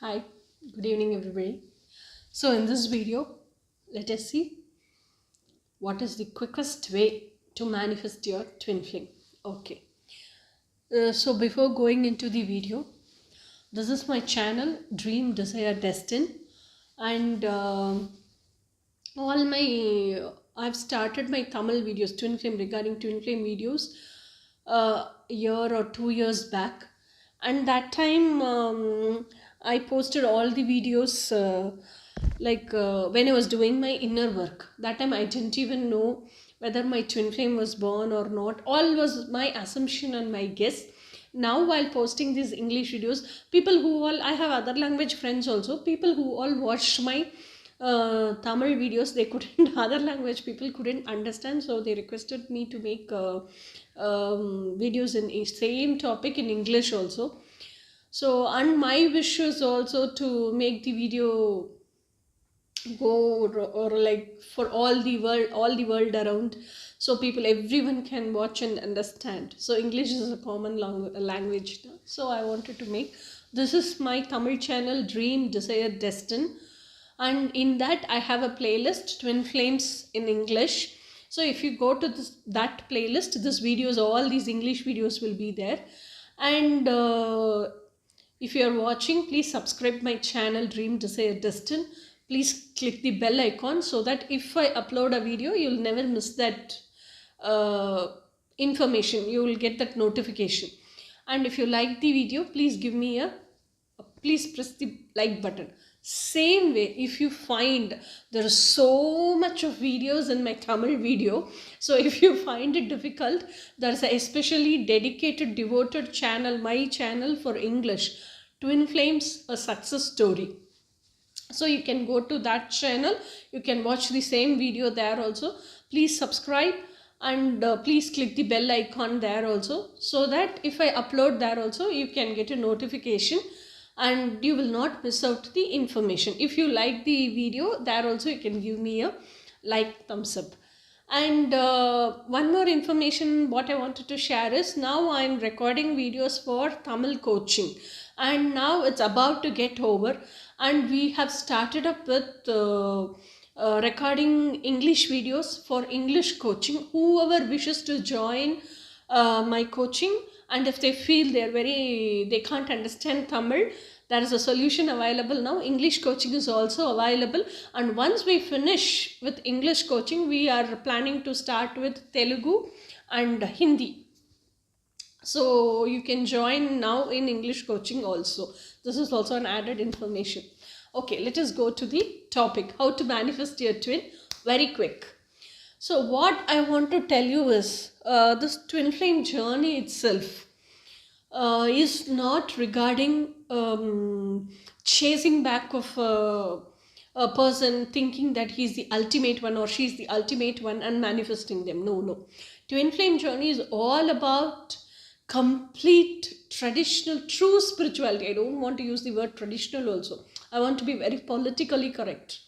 Hi, good evening everybody. So in this video, let us see what is the quickest way to manifest your twin flame. Okay. So before going into the video, this is my channel Dream, Desire, Destiny, and all my I've started my Tamil videos, twin flame regarding twin flame videos, a year or 2 years back, and that time I posted all the videos when I was doing my inner work. That time I didn't even know whether my twin flame was born or not. All was my assumption and my guess. Now while posting these English videos, people who all, I have other language friends also, people who all watched my Tamil videos, they couldn't, other language people couldn't understand, so they requested me to make videos in a same topic in English also. So, and my wish is also to make the video go or like for all the world around, so people, everyone can watch and understand. So English is a common language now. So I wanted to make, this is my Tamil channel Dream, Desire, Destiny, and in that I have a playlist Twin Flames in English. So if you go to that playlist, this videos, all these English videos will be there. And if you are watching, please subscribe my channel Dream, Desire, Destiny. Please click the bell icon so that if I upload a video, you'll never miss that information. You will get that notification. And if you like the video, please give me please press the like button. Same way, if you find there is so much of videos in my Tamil video, so if you find it difficult, there's a especially dedicated, devoted channel, my channel for English, Twin Flames, a success story. So you can go to that channel, you can watch the same video there also. Please subscribe and please click the bell icon there also, so that if I upload there also, you can get a notification and you will not miss out the information. If you like the video, there also you can give me a like, thumbs up. And one more information what I wanted to share is, now I am recording videos for Tamil coaching, and now it's about to get over, and we have started up with recording English videos for English coaching. Whoever wishes to join my coaching, and if they feel they can't understand Tamil, there is a solution available now. English coaching is also available, and once we finish with English coaching, we are planning to start with Telugu and Hindi. So you can join now in English coaching also. This is also an added information. Okay, let us go to the topic, how to manifest your twin, very quick. So what I want to tell you is, this twin flame journey itself is not regarding chasing back of a person, thinking that he's the ultimate one or she's the ultimate one and manifesting them. No. Twin flame journey is all about complete traditional, true spirituality. I don't want to use the word traditional also. I want to be very politically correct.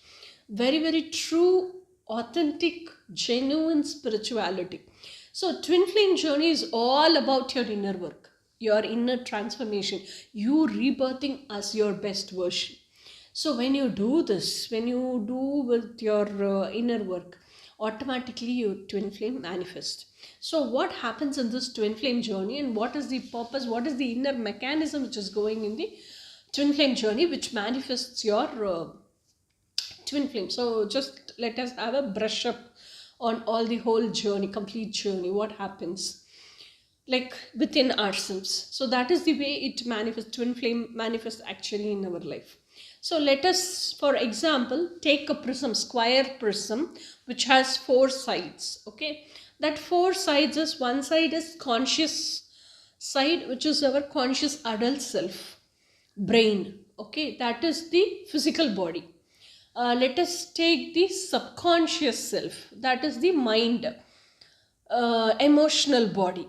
Very, very true, authentic, genuine spirituality. So twin flame journey is all about your inner work, your inner transformation, you rebirthing as your best version. So when you do this, when you do with your inner work, automatically your twin flame manifests. So what happens in this twin flame journey, and what is the purpose, what is the inner mechanism which is going in the twin flame journey, which manifests your twin flame? So just let us have a brush up on all the whole journey, complete journey, what happens like within ourselves. So that is the way it manifests, twin flame manifests actually in our life. So let us, for example, take a prism, square prism, which has 4 sides. Okay, that 4 sides is, one side is conscious side, which is our conscious adult self, brain. Okay, that is the physical body. Let us take the subconscious self, that is the mind, emotional body.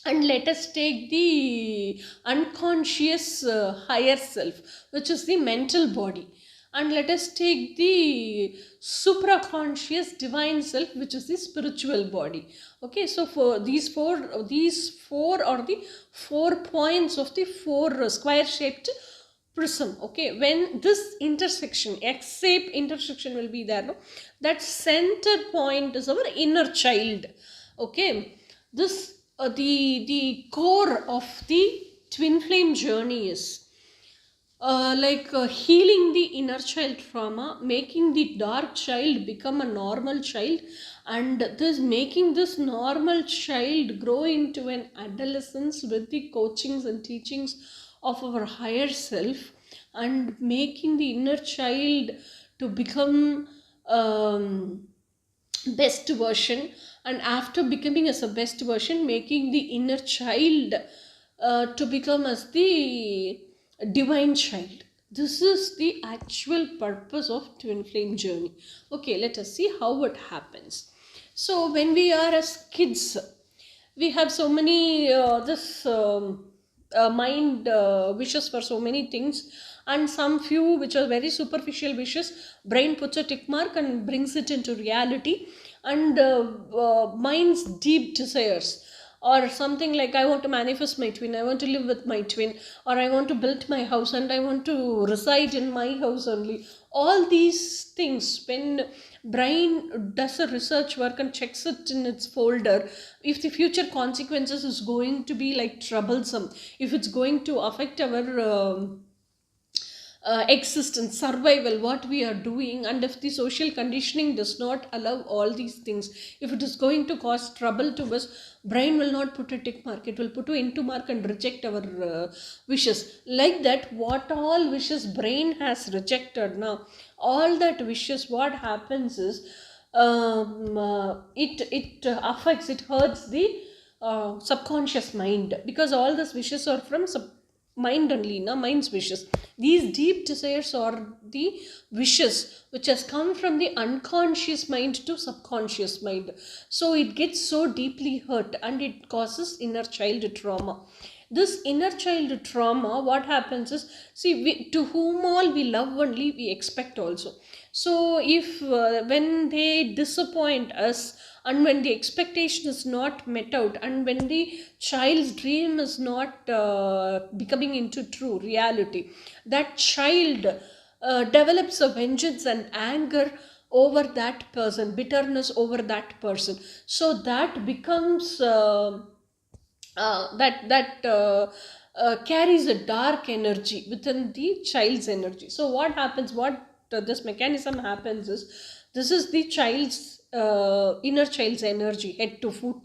And let us take the unconscious higher self, which is the mental body. And let us take the supraconscious divine self, which is the spiritual body. Okay, so for these four are the 4 points of the 4 square shaped prism. Okay, when this intersection, x-shape intersection will be there, no, that center point is our inner child. Okay, this the core of the twin flame journey is healing the inner child trauma, making the dark child become a normal child, and this making this normal child grow into an adolescence with the coachings and teachings of our higher self, and making the inner child to become best version, and after becoming as a best version, making the inner child to become as the divine child. This is the actual purpose of twin flame journey. Okay, let us see how it happens. So when we are as kids, we have so many this mind wishes for so many things, and some few which are very superficial wishes, brain puts a tick mark and brings it into reality, and mind's deep desires, or something like, I want to manifest my twin, I want to live with my twin, or I want to build my house and I want to reside in my house only. All these things, when brain does a research work and checks it in its folder, if the future consequences is going to be like troublesome, if it's going to affect our existence, survival, what we are doing, and if the social conditioning does not allow all these things, if it is going to cause trouble to us, brain will not put a tick mark, it will put a into mark and reject our wishes. Like that, what all wishes brain has rejected now, all that wishes, what happens is it affects, it hurts the subconscious mind, because all these wishes are from mind only, na, mind's wishes. These deep desires are the wishes which has come from the unconscious mind to subconscious mind, so it gets so deeply hurt and it causes inner child trauma. This inner child trauma, what happens is, see, to whom all we love only we expect also. So if when they disappoint us, and when the expectation is not met out, and when the child's dream is not becoming into true reality, that child develops a vengeance and anger over that person, bitterness over that person. So that becomes carries a dark energy within the child's energy. So what happens, what this mechanism happens is, this is the child's inner child's energy, head to foot,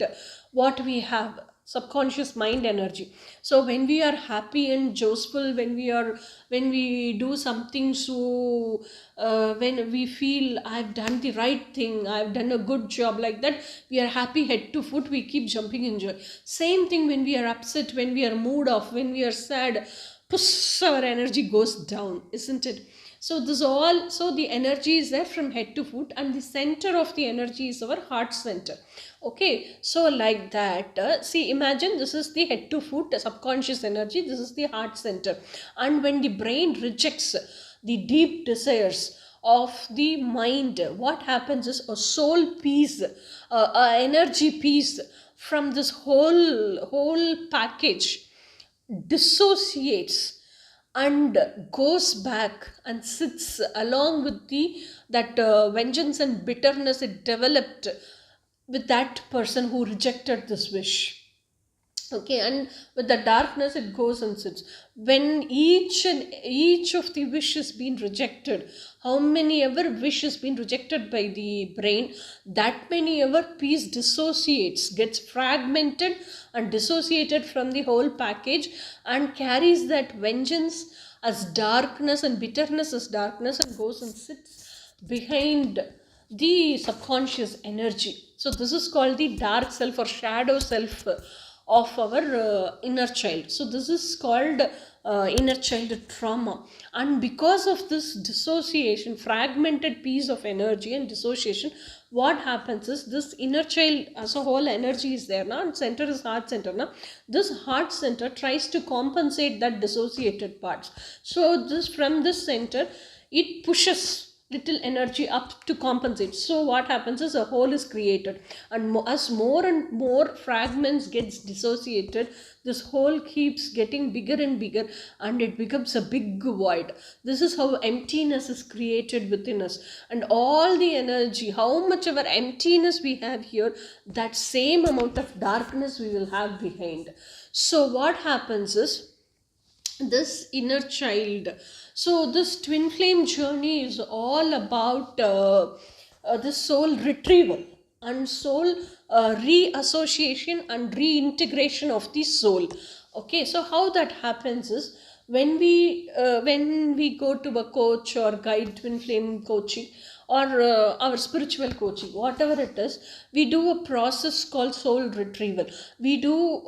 what we have, subconscious mind energy. So when we are happy and joyful, when we do something, so when we feel I've done the right thing, I've done a good job, like that, we are happy head to foot, we keep jumping in joy. Same thing when we are upset, when we are mood off, when we are sad, push, our energy goes down, isn't it? So this all, so the energy is there from head to foot, and the center of the energy is our heart center. Okay, so like that, see, imagine this is the head to foot subconscious energy, this is the heart center, and when the brain rejects the deep desires of the mind, what happens is a soul piece, a energy piece from this whole package dissociates and goes back and sits along with the that vengeance and bitterness it developed with that person who rejected this wish. Okay, and with the darkness it goes and sits. When each of the wish has been rejected, how many ever wish has been rejected by the brain, that many ever piece dissociates, gets fragmented and dissociated from the whole package, and carries that vengeance as darkness and bitterness as darkness, and goes and sits behind the subconscious energy. So this is called the dark self or shadow self of our inner child. So this is called inner child trauma. And because of this dissociation, fragmented piece of energy and dissociation, what happens is, this inner child as a whole energy is there now, and center is heart center now. This heart center tries to compensate that dissociated parts. So this, from this center, it pushes little energy up to compensate. So what happens is a hole is created, and as more and more fragments gets dissociated, this hole keeps getting bigger and bigger, and it becomes a big void. This is how emptiness is created within us, and all the energy, how much of our emptiness we have here, that same amount of darkness we will have behind. So what happens is, this inner child, so this twin flame journey is all about the soul retrieval and soul reassociation and reintegration of the soul. Okay, so how that happens is, when we go to a coach or guide, twin flame coaching, or our spiritual coaching, whatever it is, we do a process called soul retrieval. We do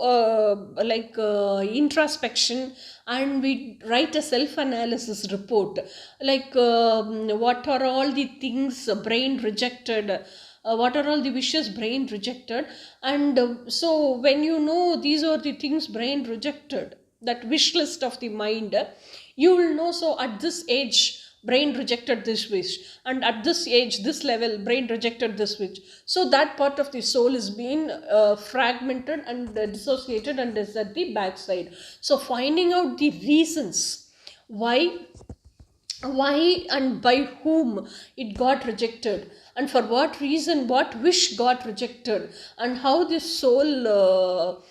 introspection, and we write a self analysis report, like what are all the things brain rejected, what are all the wishes brain rejected. And so when you know these are the things brain rejected, that wish list of the mind, you will know, so at this age brain rejected this wish, and at this age, this level, brain rejected this wish. So that part of the soul is being fragmented and dissociated and is at the backside. So finding out the reasons why and by whom it got rejected, and for what reason, what wish got rejected, and how this soul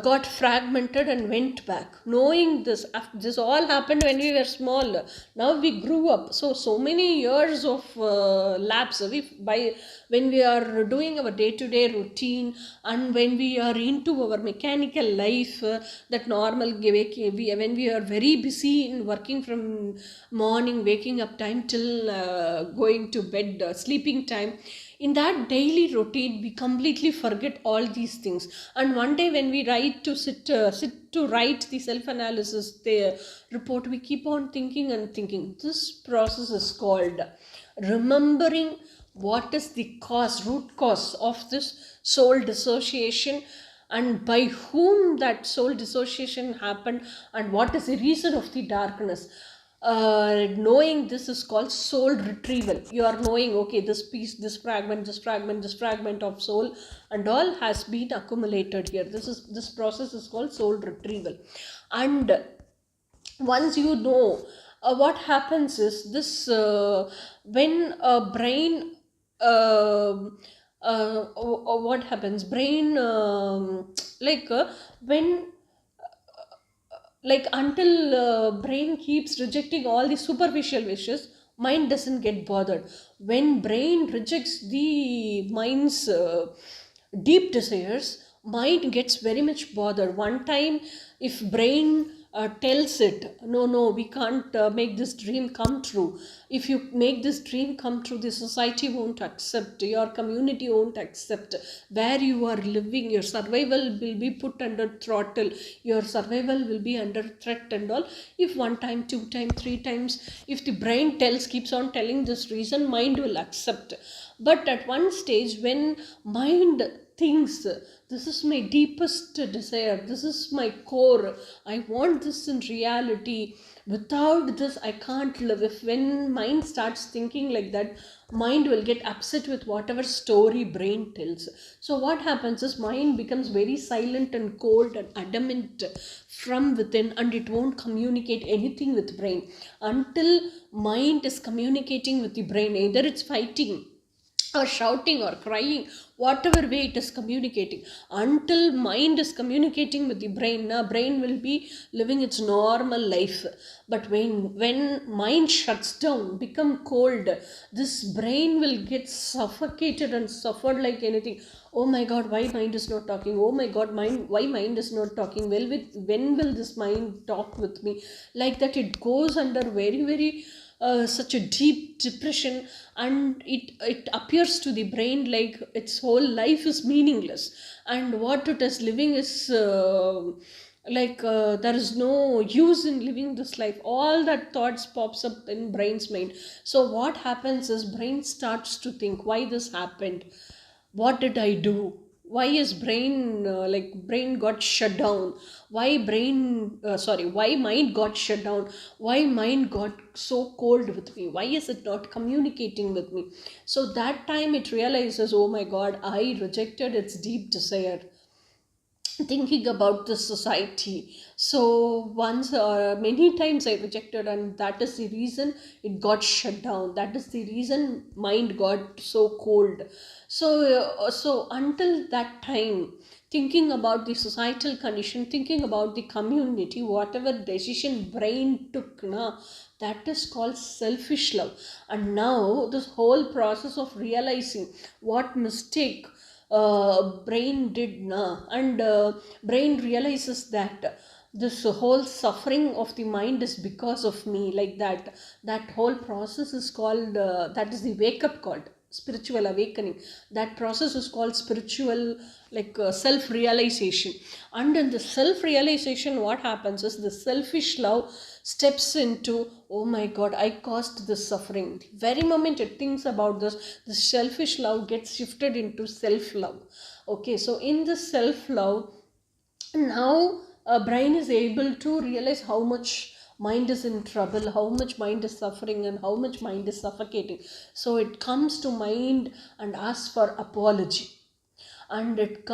got fragmented and went back. Knowing this, this all happened when we were small. Now we grew up, so many years of lapse by when we are doing our day-to-day routine, and when we are into our mechanical life, that normal when we are very busy in working from morning, waking up time till going to bed, sleeping time. In that daily routine, we completely forget all these things. And one day when we sit to write the self analysis, the report, we keep on thinking and thinking. This process is called remembering what is the root cause of this soul dissociation, and by whom that soul dissociation happened, and what is the reason of the darkness. Knowing this is called soul retrieval. You are knowing, okay, this piece, this fragment of soul and all has been accumulated here. This process is called soul retrieval. And once you know, what happens is this, when a brain what happens, brain when until brain keeps rejecting all the superficial wishes, mind doesn't get bothered. When brain rejects the mind's deep desires, mind gets very much bothered. One time, if brain tells it, no, we can't make this dream come true. If you make this dream come true, the society won't accept, your community won't accept, where you are living, your survival will be put under throttle, your survival will be under threat and all. If one time, two time, three times, if the brain keeps on telling this reason, mind will accept. But at one stage, when mind thinks, this is my deepest desire, this is my core, I want this in reality, without this I can't live. If when mind starts thinking like that, mind will get upset with whatever story brain tells. So what happens is, mind becomes very silent and cold and adamant from within, and it won't communicate anything with brain until mind is communicating with the brain. Either it's fighting or shouting or crying, whatever way it is communicating, until mind is communicating with the brain, brain will be living its normal life. But when mind shuts down, become cold, this brain will get suffocated and suffer like anything. Oh my god, why mind is not talking? Oh my god, why mind is not talking? When will this mind talk with me? Like that, it goes under very, very such a deep depression, and it appears to the brain like its whole life is meaningless, and what it is living is there is no use in living this life. All that thoughts pops up in brain's mind. So what happens is, brain starts to think, why this happened, what did I do, why is brain brain got shut down, why why mind got shut down, why mind got so cold with me, why is it not communicating with me. So that time it realizes, oh my god, I rejected its deep desire, thinking about the society. So once many times I rejected, and that is the reason it got shut down, that is the reason mind got so cold. So until that time, thinking about the societal condition, thinking about the community, whatever decision brain took na, that is called selfish love. And now this whole process of realizing what mistake brain did na, and brain realizes that this whole suffering of the mind is because of me, like that. That whole process is called that is the wake up called spiritual awakening. That process is called spiritual, self realization. And in the self realization, what happens is the selfish love steps into, oh my god, I caused this suffering. The very moment it thinks about this, the selfish love gets shifted into self love. Okay, so in this self love, now brain is able to realize how much mind is in trouble, how much mind is suffering, and how much mind is suffocating. So it comes to mind and asks for apology. And it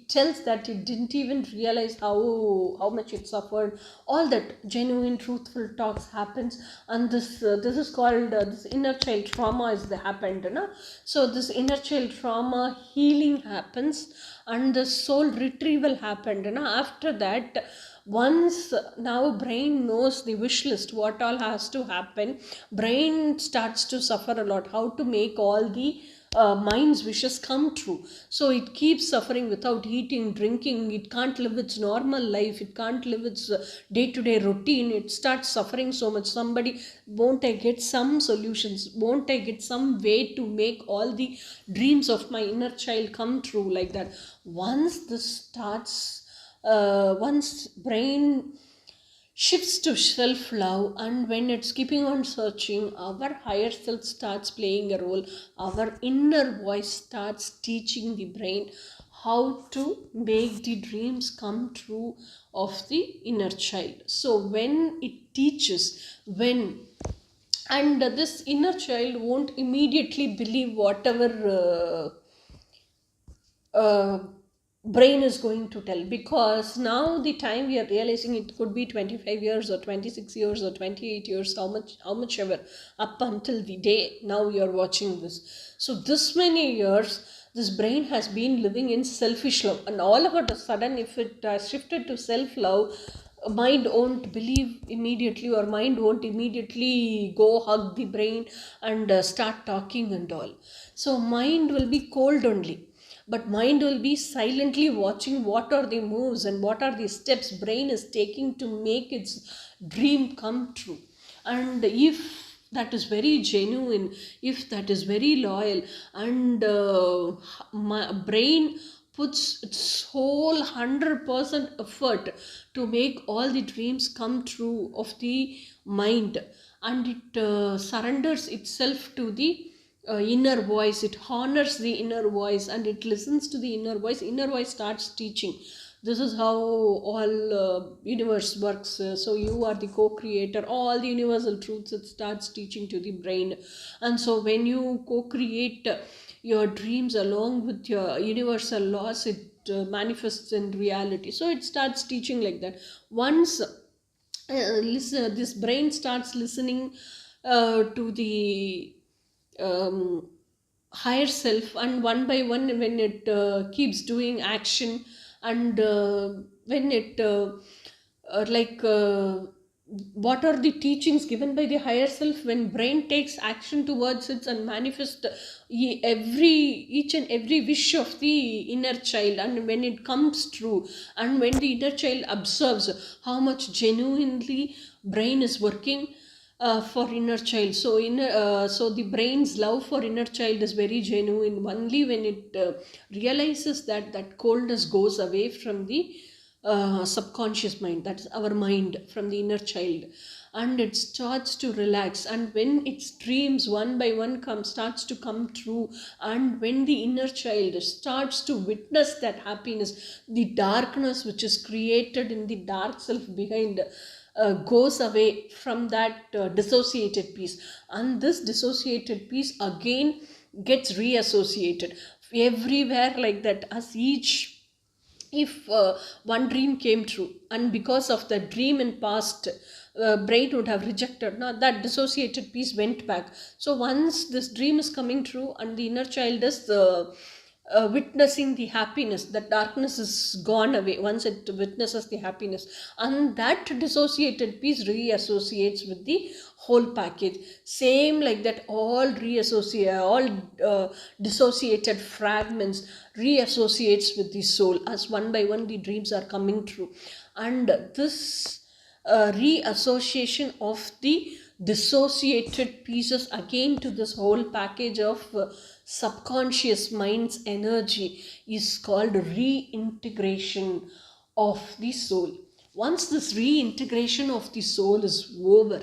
tells that it didn't even realize how much it suffered. All that genuine truthful talks happens. And this is called this inner child trauma is the happened, no? So this inner child trauma healing happens, and the soul retrieval happened, no? After that, once now brain knows the wish list, what all has to happen, brain starts to suffer a lot, how to make all the mind's wishes come true. So it keeps suffering without eating, drinking. It can't live its normal life. It can't live its day-to-day routine. It starts suffering so much. Somebody, won't I get some solutions? Won't I get some way to make all the dreams of my inner child come true, like that? Once this starts, once brain shifts to self love, and when it's keeping on searching, our higher self starts playing a role. Our inner voice starts teaching the brain how to make the dreams come true of the inner child. So when it teaches, when and this inner child won't immediately believe whatever brain is going to tell, because now the time we are realizing, it could be 25 years or 26 years or 28 years, how much ever, up until the day now you are watching this. So this many years this brain has been living in selfish love, and all of a sudden, if it shifted to self love, mind won't believe immediately, or mind won't immediately go hug the brain and start talking and all. So mind will be cold only, but mind will be silently watching what are the moves and what are the steps brain is taking to make its dream come true. And if that is very genuine, if that is very loyal, and my brain puts its whole 100% effort to make all the dreams come true of the mind, and it surrenders itself to the inner voice, it honors the inner voice, and it listens to the inner voice starts teaching. This is how all universe works. So you are the co-creator, all the universal truths it starts teaching to the brain. And so when you co-create your dreams along with your universal laws, it manifests in reality. So it starts teaching like that. Once this brain starts listening to the um, higher self, and one by one, when it keeps doing action, and when it like what are the teachings given by the higher self, when brain takes action towards it and manifest each and every wish of the inner child, and when it comes true, and when the inner child observes how much genuinely brain is working for inner child. So so the brain's love for inner child is very genuine. Only when it realizes that that coldness goes away from the subconscious mind, that is our mind from the inner child, and it starts to relax, and when its dreams one by one starts to come true, and when the inner child starts to witness that happiness, the darkness which is created in the dark self behind goes away from that dissociated piece, and this dissociated piece again gets reassociated everywhere, like that, as each, if one dream came true, and because of the dream in past, brain would have rejected, now that dissociated piece went back. So once this dream is coming true and the inner child is witnessing the happiness, the darkness is gone away once it witnesses the happiness, and that dissociated piece reassociates with the whole package. Same like that, all reassociate, all dissociated fragments reassociates with the soul, as one by one the dreams are coming true, and this reassociation of the dissociated pieces again to this whole package of subconscious mind's energy is called reintegration of the soul. Once this reintegration of the soul is over,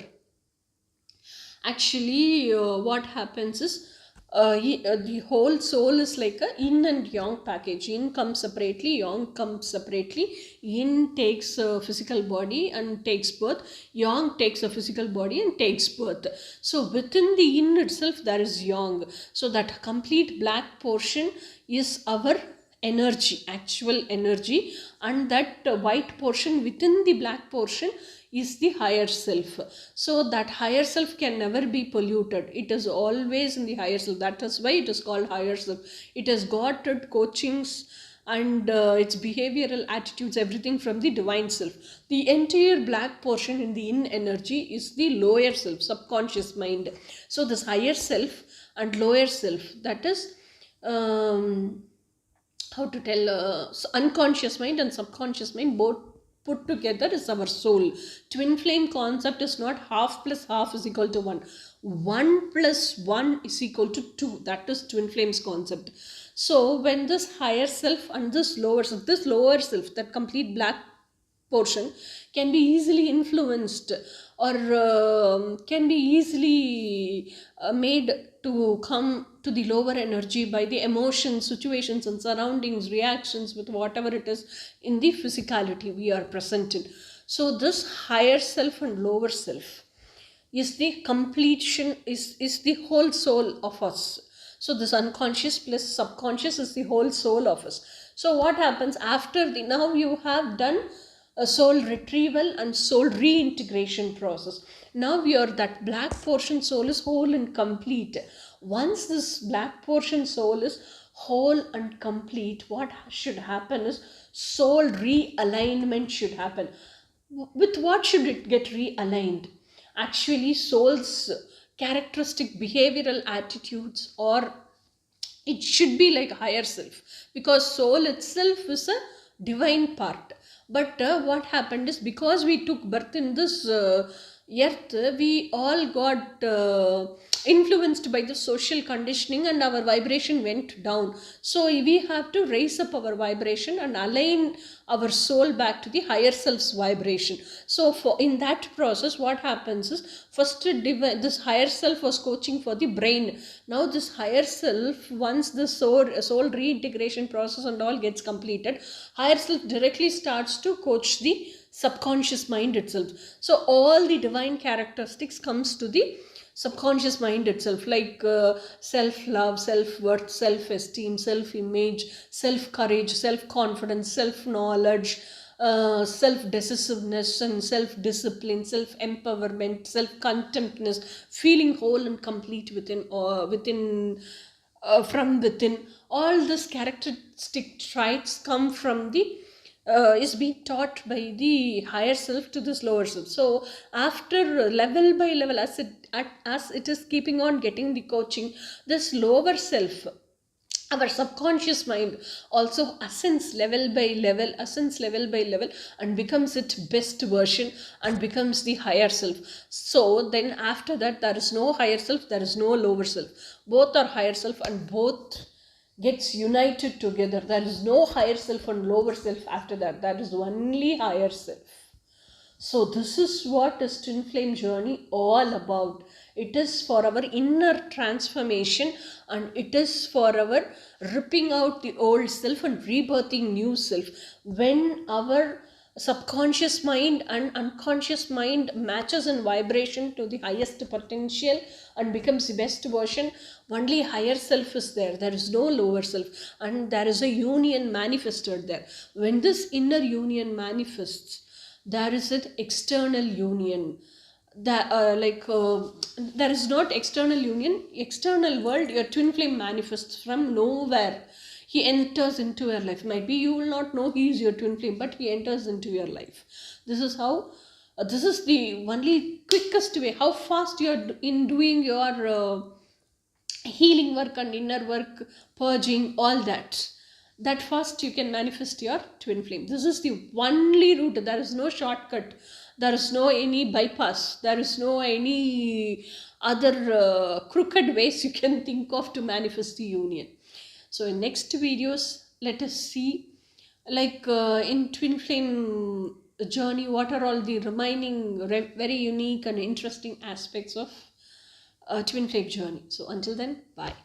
actually what happens is the whole soul is like a yin and yang package. Yin comes separately, yang comes separately. Yin takes a physical body and takes birth, yang takes a physical body and takes birth. So within the yin itself there is yang, so that complete black portion is our energy, actual energy, and that white portion within the black portion is the higher self. So that higher self can never be polluted, it is always in the higher self. That is why it is called higher self. It has got coachings and its behavioral attitudes, everything from the divine self. The entire black portion in the yin energy is the lower self, subconscious mind. So this higher self and lower self, that is how to tell, unconscious mind and subconscious mind both put together is our soul. Twin flame concept is not half plus half is equal to 1. 1 plus 1 is equal to 2. That is twin flames concept. So when this higher self and this lower self, that complete black portion can be easily influenced, or can be easily made to come to the lower energy by the emotions, situations and surroundings, reactions with whatever it is in the physicality we are present in. So this higher self and lower self is the completion, is the whole soul of us. So this unconscious plus subconscious is the whole soul of us. So what happens after the, now you have done a soul retrieval and soul reintegration process. Now that black portion soul is whole and complete. Once this black portion soul is whole and complete, what should happen is soul realignment should happen. With what should it get realigned? Actually, soul's characteristic behavioral attitudes, or it should be like higher self, because soul itself is a divine part. But what happened is, because we took birth in this earth, we all got influenced by the social conditioning and our vibration went down. So we have to raise up our vibration and align our soul back to the higher self's vibration. So in that process, what happens is, first this higher self was coaching for the brain. Now this higher self, once the soul reintegration process and all gets completed, higher self directly starts to coach the subconscious mind itself. So all the divine characteristics comes to the subconscious mind itself, like self-love, self-worth, self-esteem, self-image, self-courage, self-confidence, self-knowledge, self-decisiveness and self-discipline, self-empowerment, self-contentness, feeling whole and complete within, from within. All these characteristic traits come from the is being taught by the higher self to this lower self. So after level by level, as it is keeping on getting the coaching, this lower self, our subconscious mind, also ascends level by level, and becomes its best version and becomes the higher self. So then after that, there is no higher self, there is no lower self. Both are higher self, and both gets united together. There is no higher self and lower self after that. That is only higher self. So this is what is twin flame journey all about. It is for our inner transformation, and it is for our ripping out the old self and rebirthing new self. When our subconscious mind and unconscious mind matches in vibration to the highest potential and becomes the best version, only higher self is there. There is no lower self, and there is a union manifested there. When this inner union manifests, there is an external union. That there is not external union, external world. Your twin flame manifests from nowhere. He enters into your life. Might be you will not know he is your twin flame, but he enters into your life. This is how, this is the only quickest way how fast you are in doing your healing work and inner work, purging, all that fast you can manifest your twin flame. This is the only route. There is no shortcut, there is no any bypass, there is no any other crooked ways you can think of to manifest the union. So in next videos, let us see, like in twin flame journey, what are all the remaining very unique and interesting aspects of twin flame journey. So until then, bye.